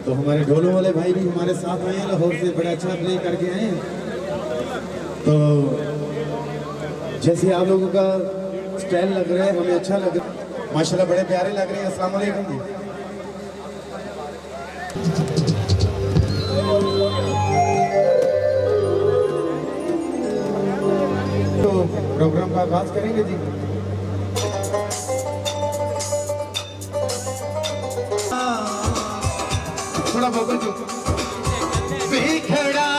तो हमारे ढोलों वाले भाई भी हमारे साथ आए हैं, लाहौर से बड़ा अच्छा प्ले करके आए हैं। तो जैसे आप लोगों का स्टाइल लग रहा है, हमें अच्छा लग रहा है, माशाल्लाह बड़े प्यारे लग रहे हैं। अस्सलाम वालेकुम। तो प्रोग्राम का आगाज करेंगे जी। थोड़ा बबल जो बिखड़ा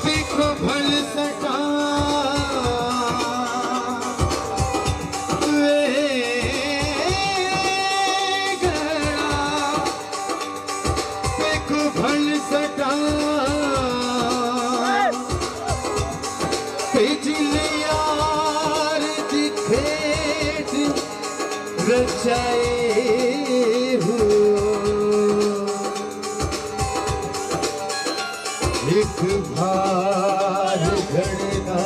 देखो भल सका देखो भल सका पिछले यार दिखेट रचाए हो एक भार घड़ना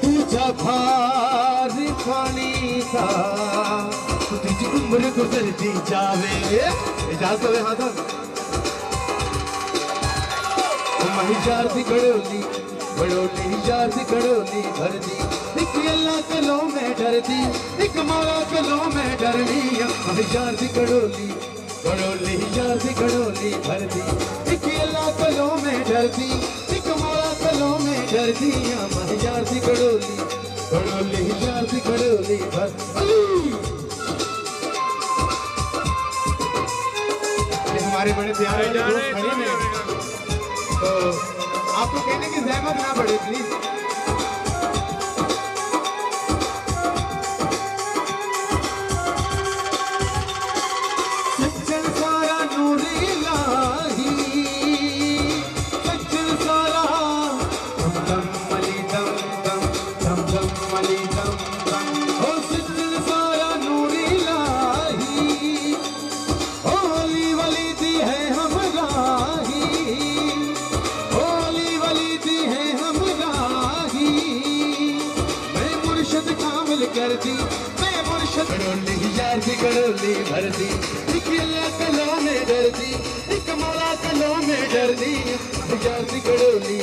तुझा भार पानी था तुझी उम्र गुजरती जावे इजाजत है हाथ महिजार दी गड़ोली बड़ोली जार दी गड़ोली भरती एक अल्लाह कलो में डरती एक मौला कलो में डरनी महिजार दी गड़ोली बड़ोली जार दी गड़ोली भरती एक अल्लाह कलो में डरती एक मौला कलो में डरती महिजार दी गड़ोली बड़ोली जार दी गड़ोली भरती। हमारे बड़े प्यारे दोस्त खड़े हैं, तो आपको कहने की जहमत ना पड़े प्लीज। सच्चन सारा नूरी लाही सच्चन सारा दम दम मली दम दम दम दम मली दम दम ओ सच्चन सारा नूरी लाही होली वली दी है हम राही करती मैं मुर्शद गड़ोली यार दी गड़ोली भरती एक अल्लाह कलो में डरती एक मौला कलो में डरती यार दी गड़ोली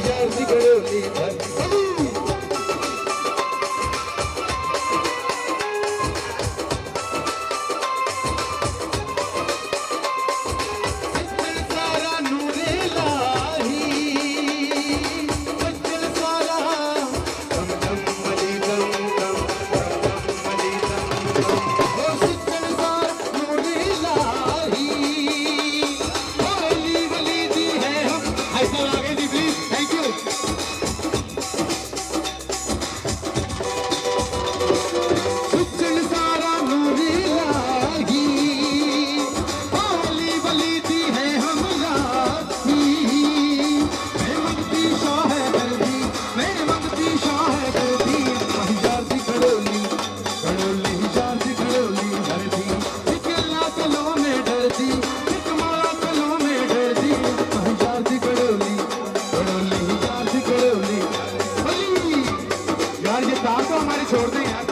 यार दी गड़ोली भरती। यार ये तार तो हमारे छोड़ दें यार।